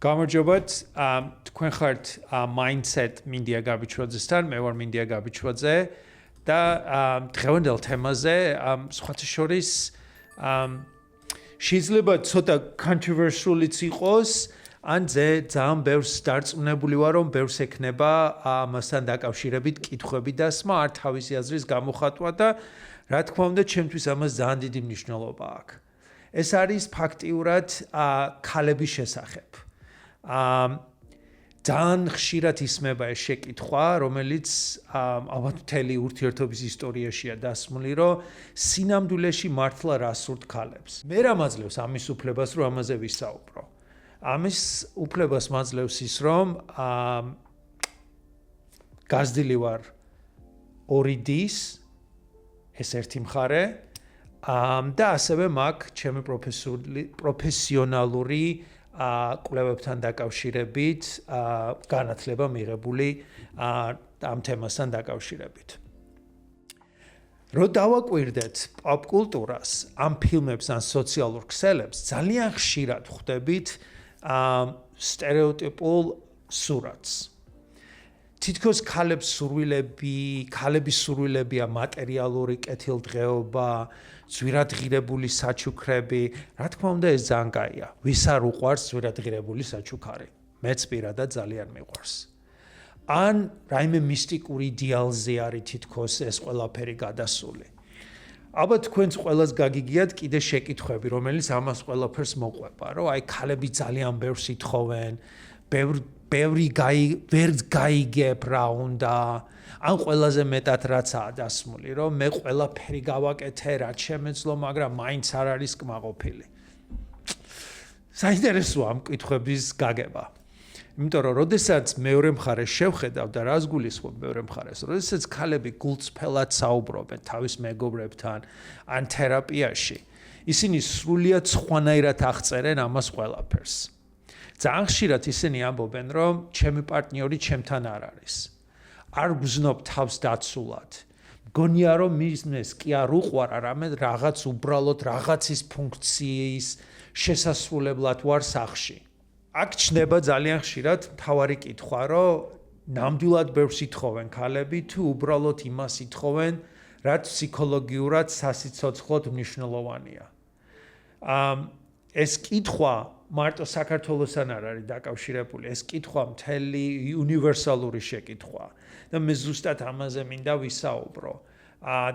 გამარჯობათ, თქვენ ხართ mindset მინდია გაბიჩვაძესთან, მე ვარ მინდია გაბიჩვაძე და დღევანდელ თემაზე სხვათა შორის შეიძლება ცოტა controversial-იც იყოს, ან ძალიან ბევრს დარწმუნებული ვარ, რომ ბევრს ექნება ამასთან დაკავშირებით კითხვები და სმა არ თავისი აზრის გამოხატვა და რა თქმა უნდა, ჩემთვის ამას ძალიან დიდი მნიშვნელობა აქვს. ეს არის ფაქტიურად ქალების შესახებ. ძალიან ხშირად ისმება ეს შეკითხვა, რომელიც ალბათ მთელი ურთიერთობის ისტორიაშია დასმული, რომ სინამდვილეში მართლა რა სურთ ქალებს. მე რა მაძლევს ამის უფლებას, რომ ამაზე ვისაუბრო. ამის უფლებას მაძლევს ის, რომ გაზრდილი ვარ ორი დის, ეს ერთი მხარე, და ასევე მაქვს ჩემი პროფესიონალური კვლევებთან დაკავშირებით განათლება მიღებული ამ თემასთან დაკავშირებით. რო დავაკვირდეთ პოპ კულტურას, ამ ფილმებს ან სოციალურ ქსელებს, ძალიან ხშირად ხვდებით სტერეოტიპულ სურათს. თითქოს ქალების სურვილებია მატერიალური კეთილდღეობა, ძვირადღირებული საჩუქრები, რა თქმა უნდა ეს ძალიან კაია. ვის არ უყვარს ძვირადღირებული საჩუქარი? მეც პირადად ძალიან მიყვარს. ან რაიმე მისტიკური იდეალზე არის თითქოს ეს ყველაფერი გადასული. ალბათ თქვენს ყველას გაგიგიათ კიდე შეკითხვები, რომელიც ამას ყველაფერს მოყვება, რომ აი ქალები ძალიან ბევრს ითხოვენ, ბევრი ვერ გაიგებ რა უნდა, ან ყველაზე მეტად რაცაა დასმული, რომ მე ყველაფერი გავაკეთე, რაც შემეძლო, მაგრამ მაინც არ არის კმაყოფილი. საინტერესოა ამ კითხვების გაგება. იმიტომ რომ როდესაც მეორე მხარეს შევხედავ და რას გულისხმობ მეორე მხარეს, როდესაც ქალები გულწრფელად საუბრობენ თავის მეგობრებთან ან თერაპიაში, ისინი სრულიად სხვანაირად აღწერენ ამას ყველაფერს. ძალიან ხშირად ისინი ამბობენ, რომ ჩემი პარტნიორი ჩემთან არ არის. არ გზნობ თავს დაცულად. მგონია რომ მისმეს კი არ უყვარ, არამედ რაღაც უბრალოდ რაღაცის ფუნქციის შესასრულებლად ვარ სახლში. აქ ჩნდება ძალიან ხშირად მთავარი კითხვა, რომ ნამდვილად ბევრს ითხოვენ ქალები თუ უბრალოდ იმას ითხოვენ, რაც ფსიქოლოგიურად სასიცოცხლოდ მნიშვნელოვანია. ეს კითხვა მარტო საქართველოსთან არ არის დაკავშირებული, ეს კითხვა მთელი უნივერსალური შეკითხვაა და მე ზუსტად ამაზე მინდა ვისაუბრო.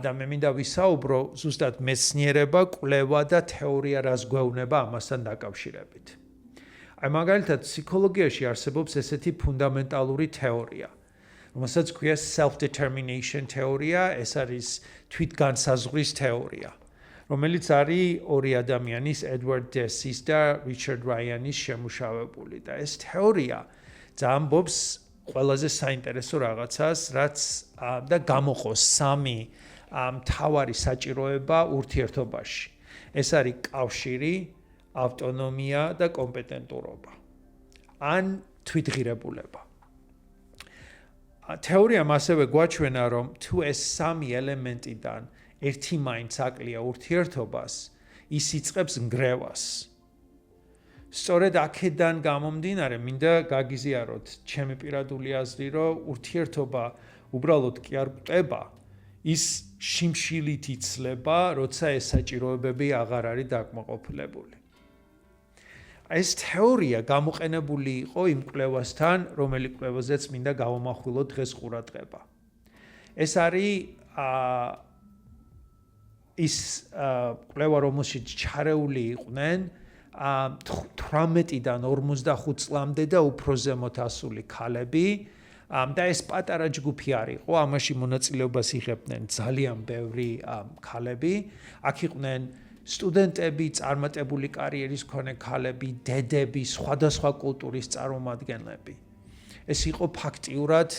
და მე მინდა ვისაუბრო ზუსტად მეცნიერება, კვლევა და თეორია რას გვეუბნება ამასთან დაკავშირებით. აი მაგალითად ფსიქოლოგიაში არსებობს ესეთი ფუნდამენტალური თეორია, რომელსაც ქვია self-determination თეორია, ეს არის თვითგანსაზღვრის თეორია, რომელიც არის ორი ადამიანის, Edward Deci და Richard Ryan-ის შემუშავებული და ეს თეორია ამბობს ყველაზე საინტერესო რაღაცას, რაც და გამოყოს სამი მთავარი საჭიროება ურთიერთობაში. ეს არის კავშირი, ავტონომია და კომპეტენტურობა. ან თვითღირებულება. თეორიამ ასევე გვაჩვენა, რომ თუ ეს სამი ელემენტიდან ერთი მაინც აკლია ურთიერთობას, ის იწყებს ნგრევას. სწორედ აქედან გამომდინარე, მინდა გაგიზიაროთ ჩემი პირადული აზრი, რომ ურთიერთობა უბრალოდ კი არ გვტება, ის შიმშილით იცლება, როცა ეს საჭიროებები აღარ არის დაკმაყოფილებული. ეს თეორია გამოყენებული იყო იმ კვლევასთან, რომელი კვლევაზეც მინდა გავამახვილოთ დღეს ყურადღება. ეს არის ის კვლევა, რომელშიც ჩარეული იყვნენ 18-დან 45 წლამდე და უფრო ზემოთ ასული ქალები და ეს პატარა ჯგუფი არ იყო, ამაში მონაწილეობას იღებდნენ ძალიან ბევრი ქალები. აქ იყვნენ სტუდენტები, წარმატებული კარიერის მქონე ქალები, დედები, სხვადასხვა კულტურის წარმომადგენლები. ეს იყო ფაქტიურად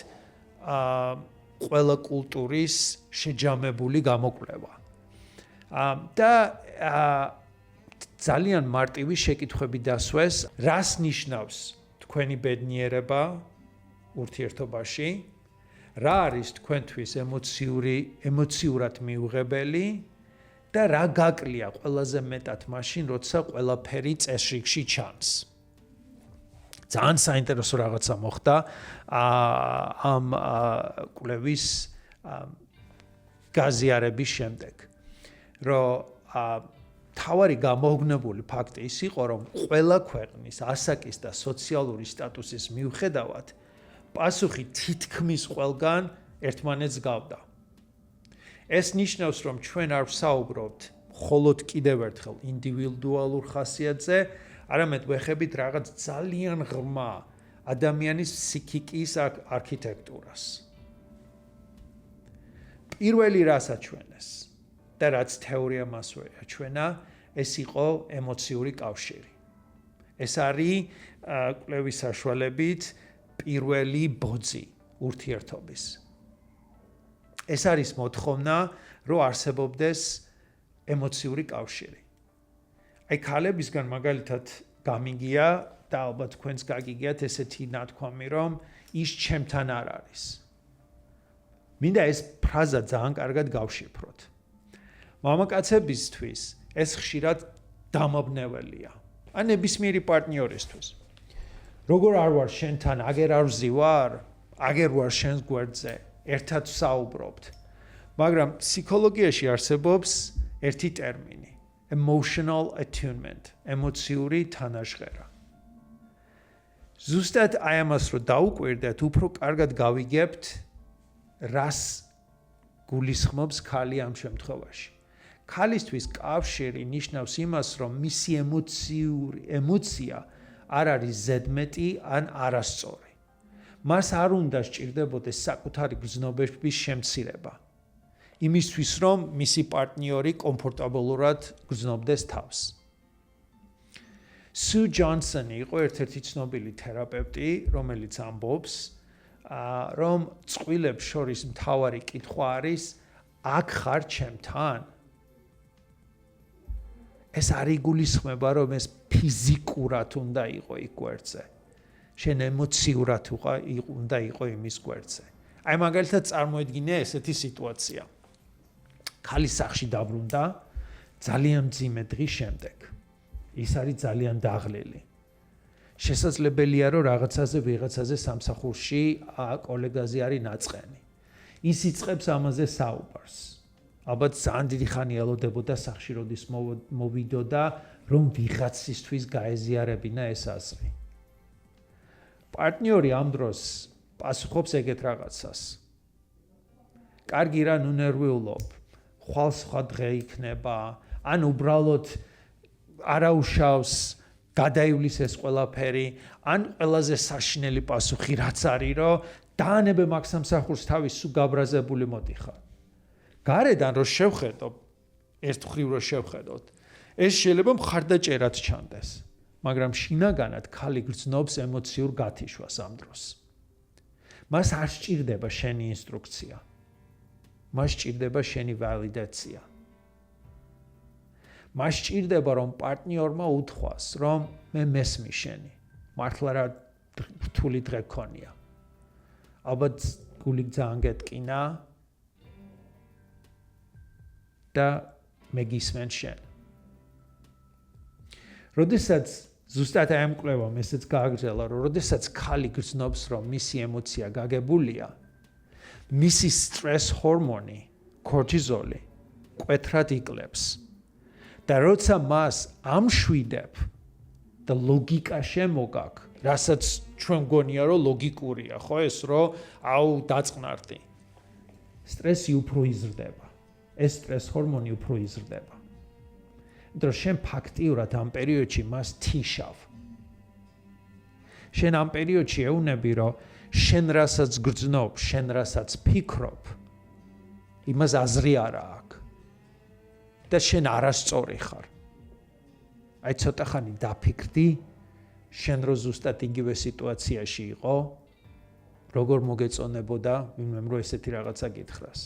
ყველა კულტურის შეჯამებული გამოკვლევა. და ძალიან მარტივი შეკითხვები დასვეს, რას ნიშნავს თქვენი ბედნიერება ურთიერთობაში, რა არის თქვენთვის ემოციურად მიუღებელი და რა გაკლია ყველაზე მეტად მაშინ, როცა ყველაფერი წესრიგში ჩანს. ძალიან საინტერესო რაღაცა მოხდა ამ კვლევის გაზიარების შემდეგ, რომ თავარი გამოუგნებული ფაქტი ის იყო, რომ ყველა ქვეყნის ასაკის და სოციალური სტატუსის მიუხედავად პასუხი თითქმის ყველგან ერთმანეთს გავდა. ეს ნიშნავს, რომ ჩვენ არ ვსაუბრობთ მხოლოდ კიდევ ერთხელ ინდივიდუალურ ხასიათზე, არამედ ვეხებით რაღაც ძალიან ღრმა ადამიანის ფსიქიკის არქიტექტურას. პირველი რაც აჩვენეს და რაც თეორიამ ასევე აჩვენა, ეს იყო ემოციური კავშირი. ეს არის კვლევის საშუალებით პირველი ბოძი ურთიერთობის. ეს არის მოთხოვნა, რომ არსებობდეს ემოციური კავშირი. აი ქალებისგან მაგალითად გამიგია და ალბათ თქვენს გაგიგიათ ესეთი ნათქვამი, რომ ის ჩემთან არ არის. მინდა ეს ფრაზა ძალიან კარგად გავშიფროთ. მამაკაცებისთვის ეს ხშირად დამაბნეველია. ან ნებისმიერი პარტნიორისთვის. როგორ არ ვარ შენთან, აგერ არ ვზივარ, აგერ ვარ შენს გვერდზე, ერთად ვსაუბრობთ. მაგრამ ფსიქოლოგიაში არსებობს ერთი ტერმინი, emotional attunement, ემოციური თანაჟღერა. ზუსტად აი ამას რო დაუკვირდეთ, უფრო კარგად გავიგებთ, რას გულისხმობს ქალი ამ შემთხვევაში. ქალისთვის კავშირი ნიშნავს იმას, რომ მისი ემოცია არ არის ზედმეტი ან არასწორი. მას არ უნდა სჭირდებოდეს საკუთარი გრძნობების შემცირება. იმისთვის, რომ მისი პარტნიორი კომფორტაბლურად გრძნობდეს თავს. სუ ჯონსონი იყო ერთ-ერთი ცნობილი თერაპევტი, რომელიც ამბობს, რომ წყვილებს შორის მთავარი კითხვა არის, აქ ხარ ჩემთან? ეს არ იგულისხმება, რომ ეს ფიზიკურად უნდა იყო იქ გვერდზე. შენ ემოციურად უნდა იყო იმის გვერდზე. აი მაგალითად წარმოედგინე ესეთი სიტუაცია. ქალი სახლში დაბრუნდა ძალიან მძიმე დღის შემდეგ. ის არის ძალიან დაღლილი. შესაძლებელია, რომ ვიღაცაზე სამსახურში კოლეგაზე არის ნაწყენი. ის იწყებს ამაზე საუბარს. ალბათ ძალიან დიდი ხანი ელოდებოდა სახლში, როდის მოვიდოდა, რომ ვიღაცისთვის გაეზიარებინა ეს აზრი. პარტნიორი ამ დროს პასუხობს ეგეთ რაღაცას. კარგი რა, ნუ ნერვიულობ, ხვალ სხვა დღე იქნება, ან უბრალოდ არაუშავს, გადაივლის ეს ყველაფერი, ან ყველაზე საშინელი პასუხი რაც არის, რომ დაანებე მაგ სამსახურს თავის სულ გაბრაზებული მოდიხარ. გარედან რო შევხედო, ერთმხრივ რო შევხედოთ, ეს შეიძლება მხარდაჭერად ჩანდეს, მაგრამ შინაგანად ქალი გრძნობს ემოციურ გათიშვას ამ დროს. მას არ სჭირდება შენი ინსტრუქცია. მას სჭირდება შენი ვალიდაცია. მას სჭირდება, რომ პარტნიორმა უთხვას, რომ მე მესმის შენი. მართლა რა რთული დღე გქონია. ალბათ გული ძალიან გეტკინა და მეგისმენ შენ. როდესაც ზუსტად ამ კვლევამ ესეც გააგრძელა, რომ როდესაც ქალი გრძნობს, რომ მისი ემოცია გაგებულია, მისი სტრეს ჰორმონი, კორტიზოლი, კვეთრად იკლებს. და როცა მას ამშვიდებ და ლოგიკა შემოგაკ, რასაც ჩვენ გონია, რომ ლოგიკურია, ხო ეს, რომ დაწყნარდი. სტრესი უფრო იზრდება. ეს სტრეს ჰორმონი უფრო იზრდება. იმიტომ შენ ფაქტიურად ამ პერიოდში მას თიშავ. შენ ამ პერიოდში ეუბნები, რომ შენ რასაც გრძნობ, შენ რასაც ფიქრობ, იმას აზრი არა აქვს. და შენ არასწორი ხარ. აი ცოტა ხანი დაფიქრდი, შენ რო ზუსტად იგივე სიტუაციაში იყო, როგორ მოგეწონებოდა, ვინმემ რო ესეთი რაღაცა გითხრას.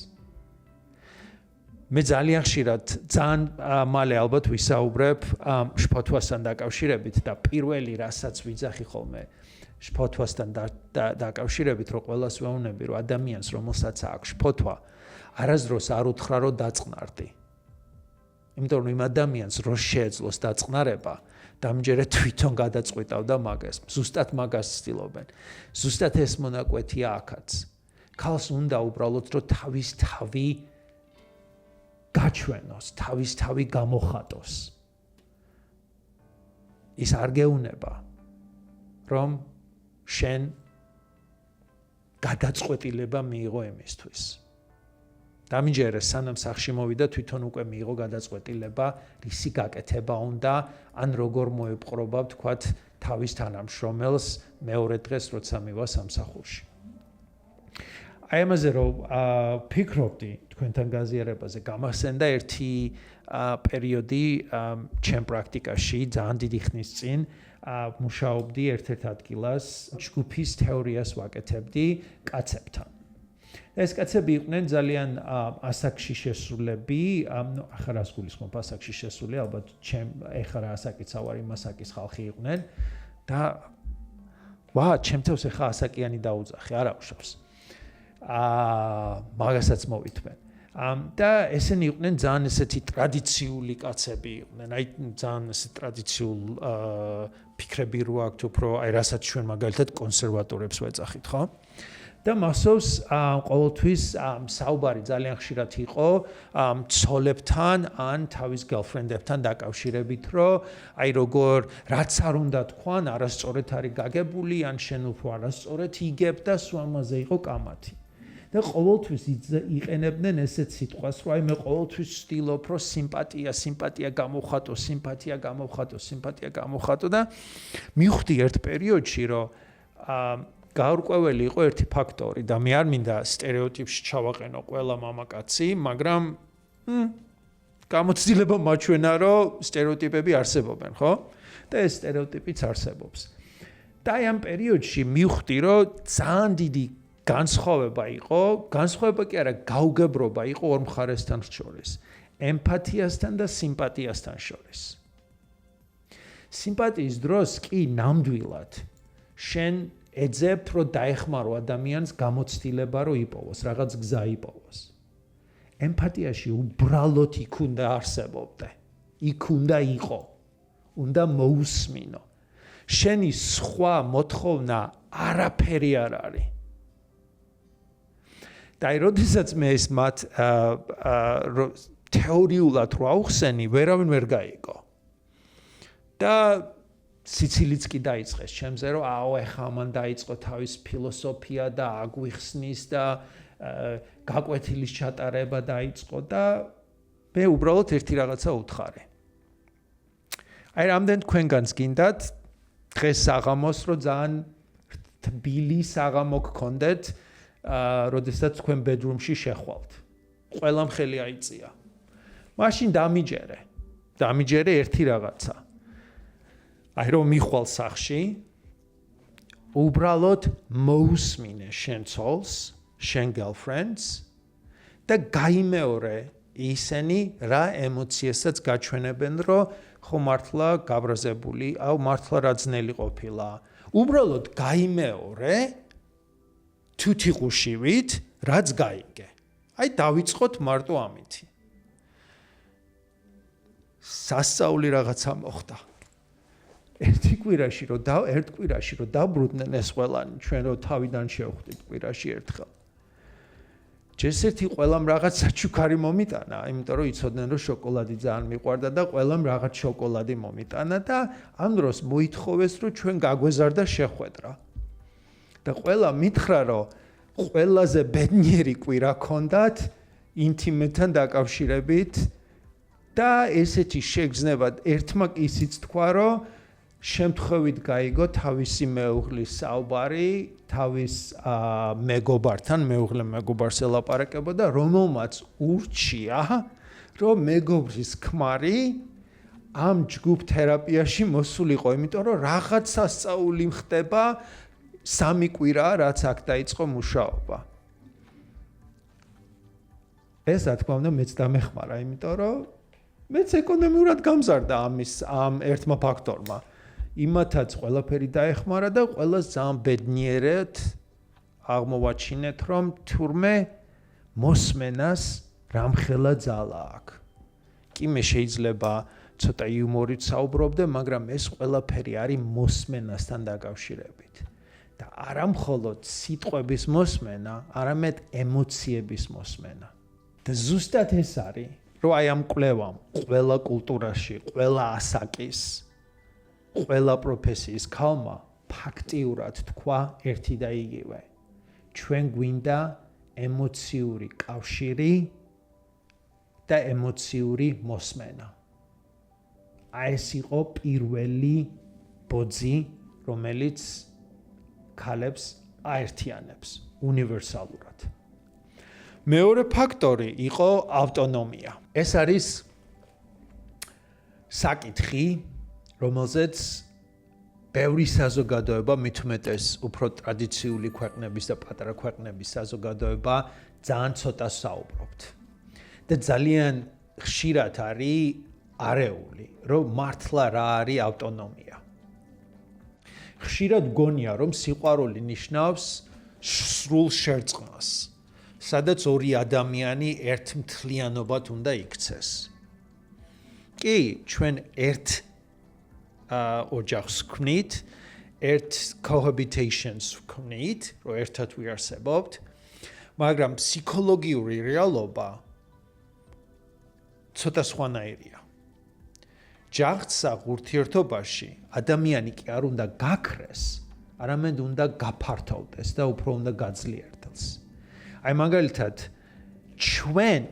მე ძალიან ხშირად, ძალიან მალე ალბათ ვისაუბრებ შფოთვასთან დაკავშირებით და პირველი რასაც ვიძახი ხოლმე შფოთვასთან დაკავშირებით, რომ ყველას ვეუბნები, რომ ადამიანს, რომელსაც აქვს შფოთვა, არასდროს არ უთხრა, რომ დაწყნარდი. იმიტომ რომ იმ ადამიანს რო შეეძლოს დაწყნარება დამჯერე თვითონ გადაწყვიტავდა მაგას. ზუსტად მაგას ცდილობენ. ზუსტად ეს მონაკვეთია აქაც. ქალს უნდა უბრალოდ რომ თავის თავი გაჩვენოს, თავის თავი გამოხატოს. ის არ გეუნება რომ შენ გადაწყვეტილება მიიღო იმისთვის. დამიჯერე სანამ სახში მოვიდა თვითონ უკვე მიიღო გადაწყვეტილება რისი გაკეთება უნდა ან როგორ მოეპყრობა თქვათ თავის თანამშრომელს მეორე დღეს როცა მივა სამსახურში. აი ამაზე რომ ფიქრობდი თქვენთან გაზიარებაზე გამახსენდა ერთი პერიოდი ჩემ პრაქტიკაში ძალიან დიდი ხნის წინ მუშაობდი ერთ-ერთ ადგილას ჯგუფის თეორიას ვაკეთებდი კაცებთან. ეს კაცები იყვნენ ძალიან ასაკში შესულები, ახლა რას გულისხმობ ასაკში შესული, ალბათ ეხლა რა ასაკიც ავარ იმ ასაკის ხალხი იყვნენ და ჩემთავს ეხლა ასაკიანი დაუძახი, არ აუშავს. მაგასაც მოვითმენ. და ესენი იყვნენ ძალიან ესეთი ტრადიციული კაცები იყვნენ, აი ძალიან ესე ტრადიციულ ფიქრები რო აქვთ, უფრო აი რასაც ჩვენ მაგალითად კონსერვატორებს ვეძახით, ხო? და მასოვს ყოველთვის საუბარი ძალიან ხშირად იყო ცოლებთან ან თავის girlfriend-ებთან დაკავშირებით, რომ აი როგორ რაც არ უნდა თქვან, არასწორად არის გაგებული, ან შენ უფრო არასწორად იგებ და სულ ამაზე იყო კამათი. და ყოველთვის იყენებდნენ ესეთ სიტყვას, რომ აი მე ყოველთვის ვცდილობ, რომ სიმპათია გამოვხატო და მივხვდი ერთ პერიოდში, რომ გაურკვეველი იყო ერთი ფაქტორი და მე არ მინდა სტერეოტიპში ჩავაყენო ყველა მამაკაცი, მაგრამ გამოცდილება მაჩვენა, რომ სტერეოტიპები არსებობენ, ხო? და ეს სტერეოტიპიც არსებობს. და აი ამ პერიოდში მივხვდი, რომ ძალიან დიდი განსხვავება კი არა, გაუგებრობა იყო ორ მხარესთან შორის, ემპათიასთან და სიმპათიასთან შორის. სიმპათიის დროს კი ნამდვილად შენ ეძებ რომ დაეხმარო ადამიანს გამოცდილება რომ იპოვოს, რაღაც გზა იპოვოს. ემპათიაში უბრალოდ იქ უნდა არსებობდე. იქ უნდა იყო. უნდა მოусმინო. შენი სხვა მოთხოვნა არაფერი არ არის. და აი როდესაც მე ეს მათ თეორიულად რო აუხსენი, ვერავინ ვერ გაიგო. და სიცილიც კი დაიწყეს ჩემზე, რომ ეხა მან დაიწყო თავის ფილოსოფია და აგვიხსნის და გაკვეთილის ჩატარება დაიწყო და მე უბრალოდ ერთი რაღაცა უთხარი. აი რამდენ თქვენგანს გინდათ დღეს საღამოს, რომ ძალიან თბილი საღამო გქონდეთ, როდესაც თქვენ ბედრუმში შეხვალთ. ყველამ ხელი აიწია. მაშინ დამიჯერე ერთი რაღაცა. აი რომ მიხვალ სახში, უბრალოდ მოусმინე შენ ცოლს, შენ girlfriends და გაიმეორე ისინი რა ემოციასაც გაჩვენებენ, რომ ხო მართლა გაბრაზებული, აუ მართლა რა ძნელი ყოფილა. უბრალოდ გაიმეორე თუთიყუშივით, რაც გაიგე. აი დავიწყოთ მარტო ამითი. სასწაული რაღაცა მოხდა. ერთ კვირაში რომ დაბრუნდნენ ეს ყველანი, ჩვენ რომ თავიდან შევხვდით კვირაში ერთხელ. ჯერსერთი ყველამ რაღაც საჩუქარი მომიტანა, იმიტომ რომ იცოდნენ რომ შოკოლადი ძალიან მიყვარდა და ყველამ რაღაც შოკოლადი მომიტანა და ამ დროს მოითხოვეს რომ ჩვენ გაგვეზარდა შეხვედრა. და ყველა მითხრა რომ ყველაზე ბედნიერი კვირა ჰქონდათ ინტიმეთთან დაკავშირებით და ესეთი შეგრძნება ერთმა კი ისიც თქვა რომ შემთხვევით გაიგო თავისი მეუღლის საუბარი, თავის მეგობართან, მეუღლე მეგობარს ელაპარაკებოდა, რომელმაც ურჩია, რომ მეგობრის ქმარი ამ ჯგუფ თერაპიაში მოსულიყო, იმიტომ რომ რაღაც სასწაული ხდება 3 კვირაა, რაც აქ დაიწყო მუშაობა. ეს რა თქმა უნდა მეც დამეხმარა, იმიტომ რომ მეც ეკონომიურად გამზარდა ამ ერთმა ფაქტორმა. იმათაც ყველაფერი დაეხმარა და ყველას ძალიან ბედნიერად აღმოვაჩინეთ, რომ თურმე მოსმენას რამხელა ძალა აქვს. კი მე შეიძლება ცოტა იუმორით საუბრობდე, მაგრამ ეს ყველაფერი არის მოსმენასთან დაკავშირებით. და არა მხოლოდ სიტყვების მოსმენა, არამედ ემოციების მოსმენა. და ზუსტად ეს არის, რომ აი ამ კვლევამ ყველა კულტურაში, ყველა ასაკის, ყველა პროფესიის ქალმა ფაქტიურად თქვა ერთი და იგივე. ჩვენ გვინდა ემოციური კავშირი და ემოციური მოსმენა. აი ეს იყო პირველი ბოძი, რომელიც ქალებს აერთიანებს უნივერსალურად. მეორე ფაქტორი იყო ავტონომია. ეს არის საკითხი, რომელზეც ბევრი საზოგადოება, მით უმეტეს უფრო ტრადიციული ქვეყნების და პატარა ქვეყნების საზოგადოება ძალიან ცოტა საუბრობთ. და ძალიან ხშირად არის არეული, რომ მართლა რა არის ავტონომია. ხშირად გონია, რომ სიყვარული ნიშნავს სრულ შერწყმას, სადაც ორი ადამიანი ერთ მთლიანობად უნდა იქცეს. კი, ჩვენ ერთ ოჯახს ვქმნით, ერთ cohabitations ვქმნით, რომ ერთად ვიარსებობთ, მაგრამ ფსიქოლოგიური რეალობა ცოტა სხვანაირია. ჯახსა ურთიერთობაში ადამიანი კი არ უნდა გაქრეს, არამედ უნდა გაფართოვდეს და უფრო უნდა გაძლიერდეს. აი მაგალითად,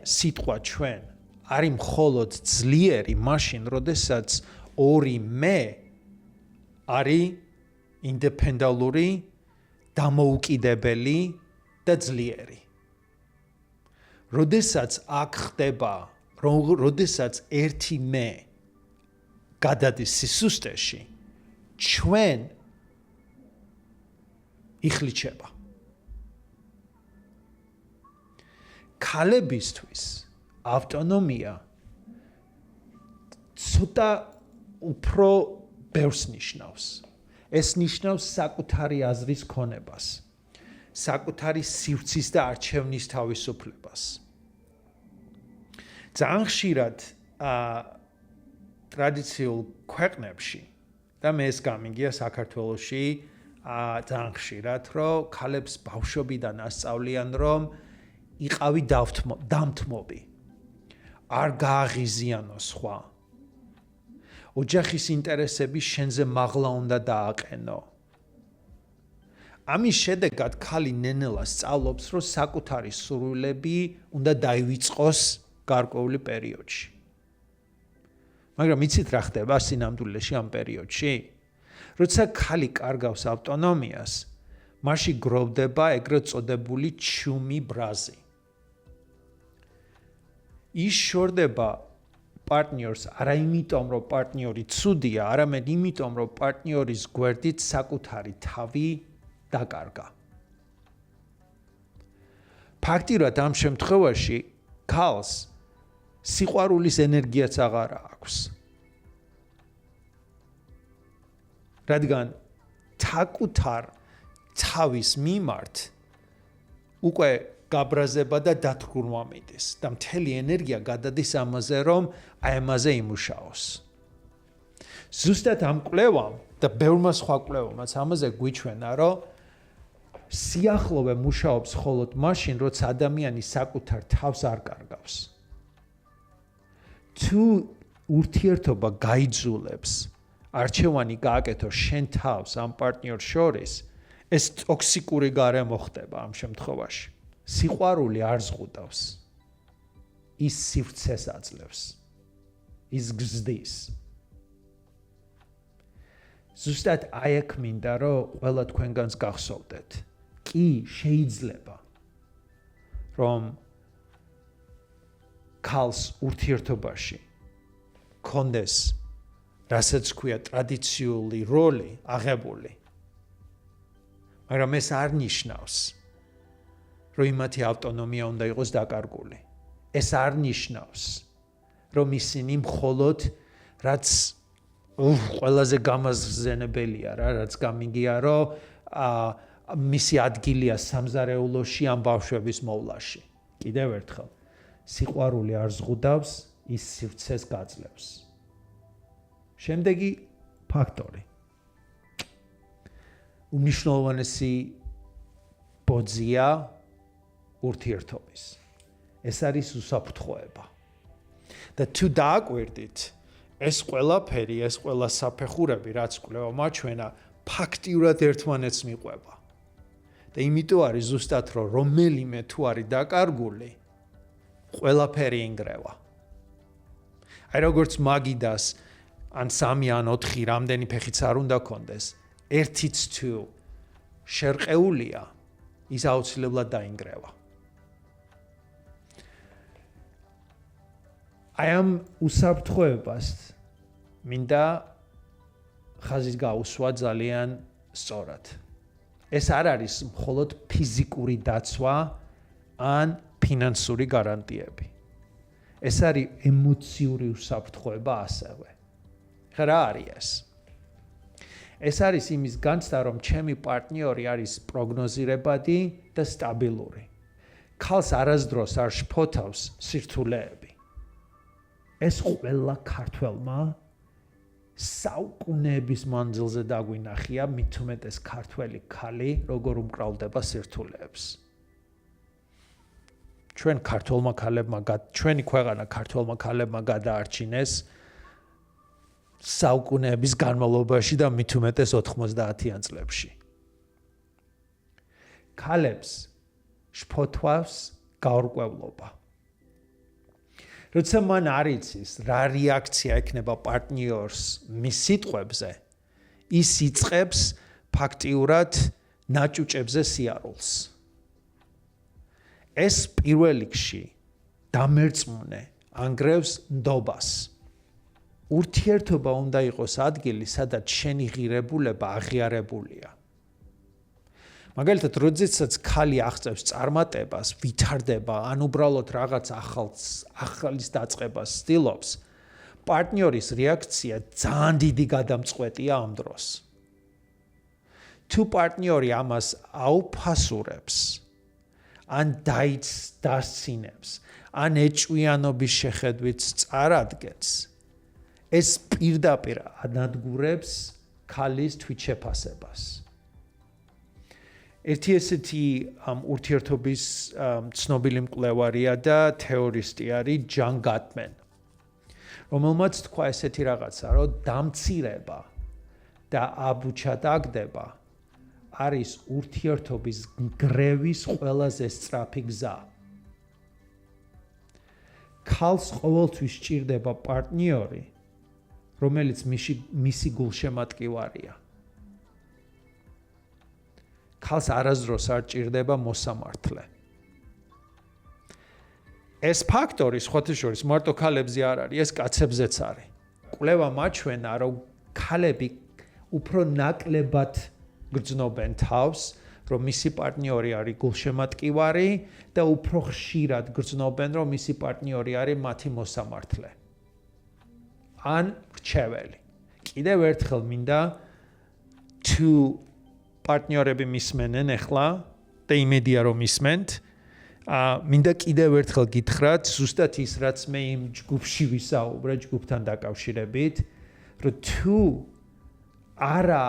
სიტყვა ჩვენ არის მხოლოდ ძლიერი მაშინ, როდესაც ორი მე არის ინდეპენდენტური, დამოუკიდებელი და ძლიერი. როდესაც აქ ხდება, როდესაც ერთი მე გადადის სისუსტეში, ჩვენ იხლიჩება. ქალებისთვის ავტონომია ცოტა უფრო ბევრს ნიშნავს. ეს ნიშნავს საკუთარი აზრის ქონებას, საკუთარი სივრცის და არჩევნის თავისუფლებას. ძალიან ხშირად ტრადიციულ ქვეყნებში და მე ეს გამიგია საქართველოში ძალიან ხშირად, რომ ქალებს ბავშვობიდან ასწავლიან, რომ იყავი დამთმობი, არ გააღიზიანო სხვა. ოჯახის ინტერესები შენზე მაღლა უნდა დააყენო. ამის შედეგად ქალი ნენელა სწავლობს, რომ საკუთარი სურვილები უნდა დაივიწყოს გარკვეული პერიოდში. მაგრამ იცით რა ხდება სინამდვილეში ამ პერიოდში? როცა ქალი კარგავს ავტონომიას, მასში გროვდება ეგრეთ წოდებული ჩუმი ბრაზი. ის შორდება პარტნიორს არა იმიტომ, რომ პარტნიორი ცუდია, არამედ იმიტომ, რომ პარტნიორის გვერდით საკუთარი თავი დაკარგა. ფაქტიურად ამ შემთხვევაში ქალს სიყვარულის ენერგიაც აღარ აქვს. რადგან საკუთარ თავის მიმართ უკვე გაბრაზება და დათრგურვა მიდის და მთელი ენერგია გადადის ამაზე, რომ აი ამაზე იმუშაოს. ზუსტად ამ კვლევამ და ბევრმა სხვა კვლევამაც ამაზე გვიჩვენა, რომ სიახლოვე მუშაობს მხოლოდ მაშინ, როცა ადამიანი საკუთარ თავს არ კარგავს. თუ ურთიერთობა გაიძულებს, არჩევანი გააკეთო შენ თავს ამ პარტნიორს შორის, ეს ტოქსიკური გარემო ხდება ამ შემთხვევაში. სიყვარული არ ზღუდავს. ის სივრცეს აძლევს. ის გზდის. ზუსტად აი აქ მინდა, რომ ყველა თქვენგანს გახსოვდეთ. კი, შეიძლება, რომ ქალს ურთიერთობაში კონდეს, რასაც ქვია ტრადიციული როლი აღებული. მაგრამ ეს არ ნიშნავს, რომ იმათი ავტონომია უნდა იყოს დაკარგული. ეს არ ნიშნავს, რომ ისინი მხოლოდ რაც ყველაზე გამაზრდელია რა, რაც გამიგია, რომ მისი ადგილია სამზარეულოში ამ ბავშვების მოვლაში. კიდევ ერთხელ, სიყვარული არ ზღუდავს, ის სივრცეს გაძლევს. შემდეგი ფაქტორი. უმნიშვნელოვანესი ბოძია ურთიერთობის. ეს არის უსაფრთხოება. და თუ დააკვირდით, ეს ყველაფერი, ეს ყველა საფეხურები, რაც კვლევა მაჩვენა, ფაქტიურად ერთმანეთს მიყვება. და იმიტომ არის ზუსტად, რომ რომელიმე თუ არის დაკარგული, ყველაფერი ინგრევა. აი როგორც მაგიდას ან 3 ან 4 რამდენი ფეხიც არ უნდა კონდეს, ერთიც თუ შერყეულია, ის აუცილებლად დაინგრევა. აი ამ უსაფრთხოებას მინდა ხაზის გაუსვა ძალიან სწორად. ეს არ არის მხოლოდ ფიზიკური დაცვა ან ფინანსური გარანტიები. ეს არის ემოციური უსაფრთხოება ასევე. ხა რა არის ეს? ეს არის იმის განცდა, რომ ჩემი პარტნიორი არის პროგნოზირებადი და სტაბილური. ქალს არასდროს არ შფოთავს სირთულეები. ეს ყველა ქართველმა საუკუნეების მანძილზე დაგვინახია, მით უმეტეს ქართველი ქალი, როგორ უმკრავლდება სირთულეებს. ჩვენი ქვეყანა ქართველმა ქალებმა გადაარჩინეს საუკუნეების განმავლობაში და მით უმეტეს 90-იან წლებში. ქალებს შფოთვავს გაურკვევლობა. როცა მან არ იცის, რა რეაქცია ექნება პარტნიორს მის სიტყვებზე, ის იწყებს ფაქტიურად ნაჭუჭებზე სიარულს. ეს პირველ რიგში დამერწმუნე ანგრევს ნდობას. ურთიერთობა უნდა იყოს ადგილი, სადაც შენი ღირებულება აღიარებულია. მაგალითად, როდესაც ქალი აღწევს წარმატებას, ვითარდება, ან უბრალოდ რაღაც ახალის დაწყებას ცდილობს, პარტნიორის რეაქცია ძალიან დიდი გადამწყვეტია ამ დროს. თუ პარტნიორი ამას აუფასურებს, ან დასცინებს, ან ეჭვიანობის შეხედვით წარადგენს, ეს პირდაპირ ანადგურებს ქალის თვითშეფასებას. ერთი ესეთი ურთიერთობის ცნობილი მკვლევარია და თეორისტი არის ჯან გატმენ, რომელმაც თქვა ესეთი რაღაცა, რომ დამცირება და აბუჩადაგდება არის ურთიერთობის გრევის ყველაზე სწრაფი გზა. ქალს ყოველთვის სჭირდება პარტნიორი, რომელიც მისი გულშემატკივარია. ქალს არასდროს არ ჭირდება მოსამართლე. ეს ფაქტორი სხვათა შორის მარტო ქალებზე არ არის, ეს კაცებზეც არის. კვლევა მაჩვენა, რომ ქალები უფრო ნაკლებად გრძნობენ თავს, რომ მისი პარტნიორი არის გულშემატკივარი და უფრო ხშირად გრძნობენ, რომ მისი პარტნიორი არის მათი მოსამართლე. ან რჩეველი. კიდევ ერთხელ მინდა თუ პარტნიორები მისმენენ ახლა და იმედია რომ მისმენთ, მინდა კიდევ ერთხელ გითხრათ, ზუსტად ის რაც მე იმ ჯგუფში ვისაუბრე, ჯგუფთან დაკავშირებით, რომ თუ არა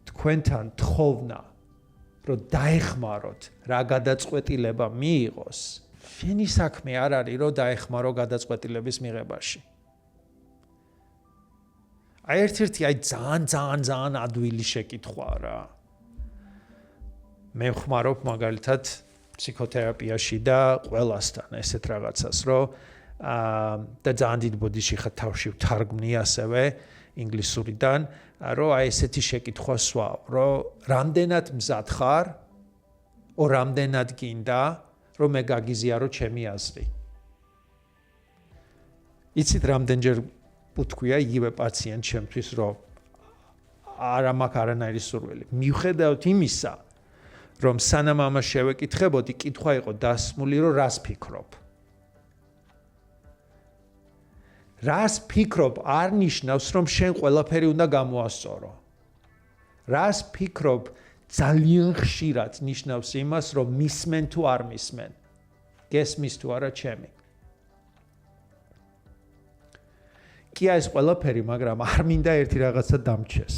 თქვენთან თხოვნა, რომ დაეხმაროთ, რა გადაწყვეტილება მიიღოს, შენი საქმე არ არის, რომ დაეხმარო გადაწყვეტილების მიღებაში. აი ერთ-ერთი ძალიან ადვილი შეკითხვაა რა. მე ვხმარობ მაგალითად ფსიქოთერაპიაში და ყველასთან ესეთ რაღაცას, რომ და ძალიან დიდ ბოდიში ხარ თავში ვთარგმნი ასევე ინგლისურიდან, რომ აი ესეთი შეკითხვა სვავ, რომ რამდენად მზად ხარ, რამდენად გინდა, რომ მე გაგიზიარო ჩემი აზრი. იცით რამდენჯერ უთქვია იგივე პაციენტ ჩემთვის, რომ არა მაქვს არანაირი სურვილი. მიუხედავად იმისა, რომ სანამ ამას შევეკითხებოდი, კითხვა იყო დასმული, რომ რას ფიქრობ. რას ფიქრობ არ ნიშნავს, რომ შენ ყველაფერი უნდა გამოასწორო. რას ფიქრობ ძალიან ხშირად ნიშნავს იმას, რომ მისმენ თუ არ მისმენ. გესმის თუ არა ჩემი. კი ეს ყველაფერი, მაგრამ არ მინდა ერთი რაღაცა დამჩეს.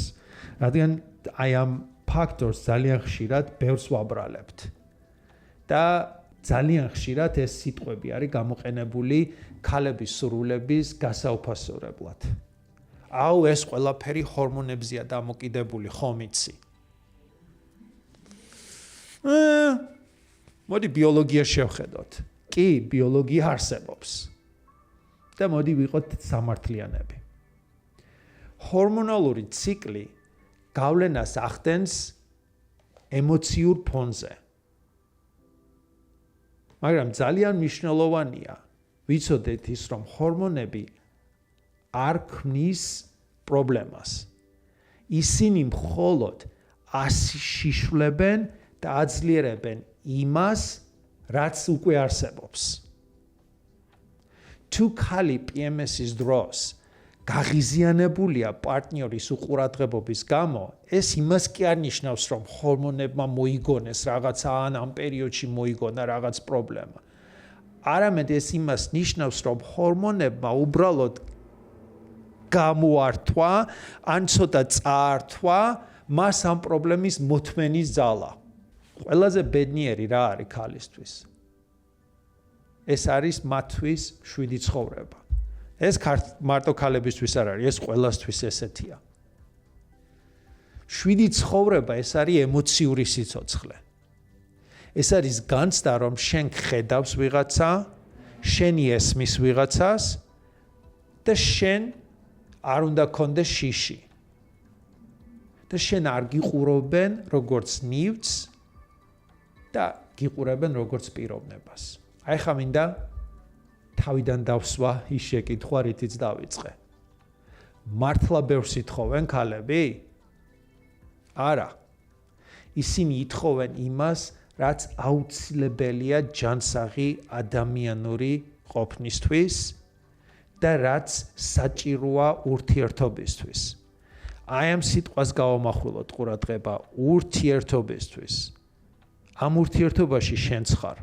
რადგან აი ამ ფაქტორს ძალიან ხშირად ბევრს ვაბრალებთ. და ძალიან ხშირად ეს სიტყვები არის გამოყენებული ქალების სურვილების გასაუფასებლად. აუ ეს ყველაფერი ჰორმონებზეა დამოკიდებული, ხომ იცი? მოდი ბიოლოგია შევხედოთ. კი, ბიოლოგია არსებობს. და მოდი ვიყოთ სამართლიანები. ჰორმონალური ციკლი გავლენას ახდენს ემოციურ ფონზე. მაგრამ ძალიან მნიშვნელოვანია ვიცოდეთ ის, რომ ჰორმონები არ ქმნის პრობლემას. ისინი მხოლოდ აშიშვლებენ და აძლიერებენ იმას, რაც უკვე არსებობს. თუ ხალი PMS-ის დროს გაღიზიანებულია პარტნიორის უყურადღებობის გამო, ეს იმას კი არ ნიშნავს, რომ ჰორმონებმა მოიგონეს რაღაცა ან ამ პერიოდში მოიგონა რაღაც პრობლემა. არამედ ეს იმას ნიშნავს, რომ ჰორმონებმა უბრალოდ გამოართვა ან ცოტა წაართვა მას ამ პრობლემის მოთმენის ძალა. ყველაზე ბედნიერი რა არის ქალისთვის? ეს არის მათთვის შვიდი ცხოვრება. ეს მარტო ქალებისთვის არ არის, ეს ყველასთვის ესეთია. შვიდი ცხოვრება ეს არის ემოციური სიცოცხლე. ეს არის განცდა, რომ შენ ხედავს ვიღაცა, შენი ესმის ვიღაცას და შენ არ უნდა კონდეს შიში. და შენ არ გიყურებენ როგორც ნივთს და გიყურებენ როგორც პიროვნებას. აი ხა მინდა თავიდან დავსვა ის შეკითხვა, რითიც დავიწყე. მართლა ბევრს ითხოვენ ქალები? არა. ისინი ითხოვენ იმას, რაც აუცილებელია ჯანსაღი ადამიანური ყოფნისთვის და რაც საჭიროა ურთიერთობისთვის. აი ამ სიტყვას გავამახვილოთ ყურადღება, ურთიერთობისთვის. ამ ურთიერთობაში შენც ხარ.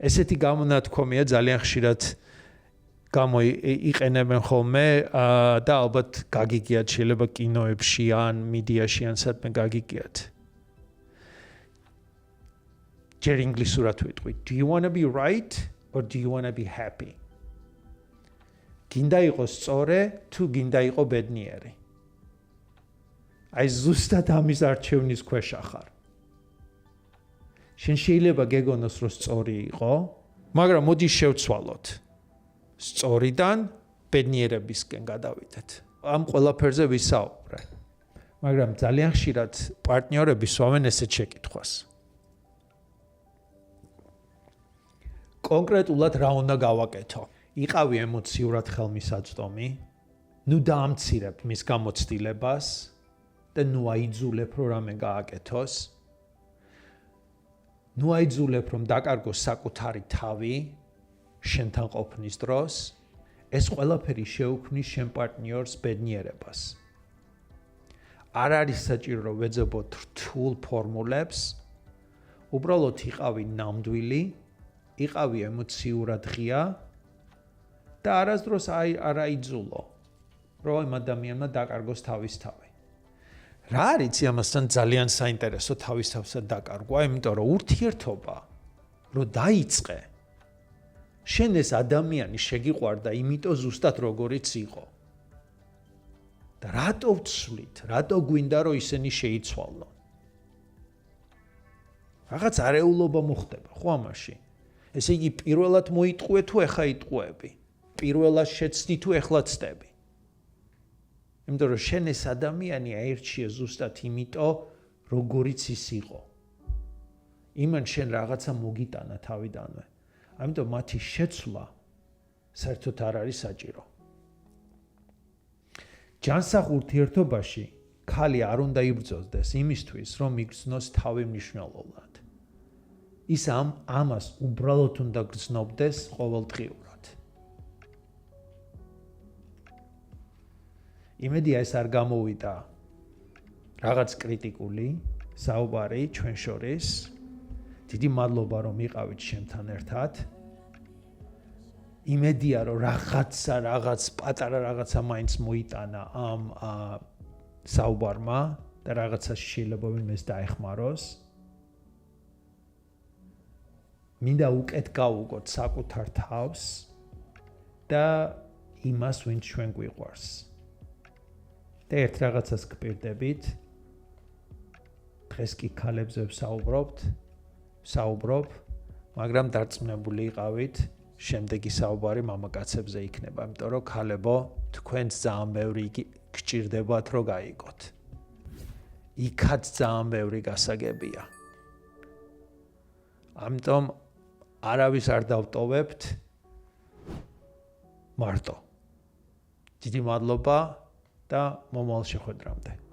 ესეთი გამონათქვამია ძალიან ხშირად გამოიყენებენ ხოლმე და ალბათ გაგიგიათ, შეიძლება კინოებში ან მედიაში ან სადმე გაგიგიათ. ჯერ ინგლისურად ვიტყვი. Do you want to be right or do you want to be happy? გინდა იყოს სწორე თუ გინდა იყო ბედნიერი? აი ზუსტად ამის არჩევნის ქვეშ ხარ. შენ შეიძლება გეგონოს, რომ სწორი იყო, მაგრამ მოდი შევცვალოთ. სწორიდან ბედნიერებისკენ გადავიდეთ. ამ ყველაფერზე ვისაუბრე. მაგრამ ძალიან ხშირად პარტნიორები სვამენ ესეთ შეკითხვას. კონკრეტულად რა უნდა გავაკეთო? იყავი ემოციურად ხელმისაწვდომი, ნუ დაამცირებ მის გამოცდილებას და ნუ აიძულებ, რომ რამე გააკეთოს. ნუ აიძულებ, რომ დაკარგოს საკუთარი თავი შენთან ყოფნის დროს, ეს ყველაფერი შეუქმნის შენ პარტნიორს ბედნიერებას. არ არის საჭირო, რომ ვეძებოთ რთულ ფორმულებს, უბრალოდ იყავი ნამდვილი, იყავი ემოციურად ღია და არასდროს არ აიძულო, რომ იმ ადამიანმა დაკარგოს თავის თავი. რა არის ამასთან ძალიან საინტერესო თავის თავსა დაკარგვა, იმიტომ რომ ურთიერთობა რომ დაიწყე, შენ ეს ადამიანი შეგიყვარდა იმიტომ ზუსტად როგორიც იყო. და რატო ვცვლით, რატო გვინდა რომ ისინი შეიცვალონ? რაღაც არეულობა მოხდება, ხო ამაში? ესე იგი პირველად მოიტყუე თუ ეხა იტყუები? პირველად შეცდი თუ ეხლა ცდები? იმიტომ რომ შენ ეს ადამიანი აირჩიე ზუსტად იმიტომ, როგორიც ის იყო. იმან შენ რაღაცა მოგიტანა თავიდანვე. ამიტომ მათი შეცვლა საერთოდ არ არის საჭირო. ჯანსაღ ურთიერთობაში ქალი არ უნდა იბრძოდეს იმისთვის, რომ იგრძნოს თავი მნიშვნელოვნად. ის ამას უბრალოდ უნდა გრძნობდეს ყოველდღიურად. იმედია ეს არ გამოვიდა რაღაც კრიტიკული საუბარი ჩვენ შორის. დიდი მადლობა რომ იყავით ჩემთან ერთად. იმედია რომ რაღაც პატარა რაღაცა მაინც მოიტანა ამ საუბარმა და რაღაცაში შეიძლება ვინმეს დაეხმაროს. მინდა უკეთ გავუგოთ საკუთარ თავს და იმას ვინც ჩვენ გვიყვარს. და ერთ რაღაცას გპირდებით. დღეს კი ქალებზე ვსაუბრობ, მაგრამ დარწმუნებული იყავით, შემდეგი საუბარი მამაკაცებზე იქნება, იმიტომ რომ ქალებო, თქვენს ძალიან ბევრი გჭირდებათ რომ გაიგოთ. იქაც ძალიან ბევრი გასაგებია. ამიტომ არავის არ დავტოვებთ მარტო. დიდი მადლობა და მომავალ შეხვედრამდე.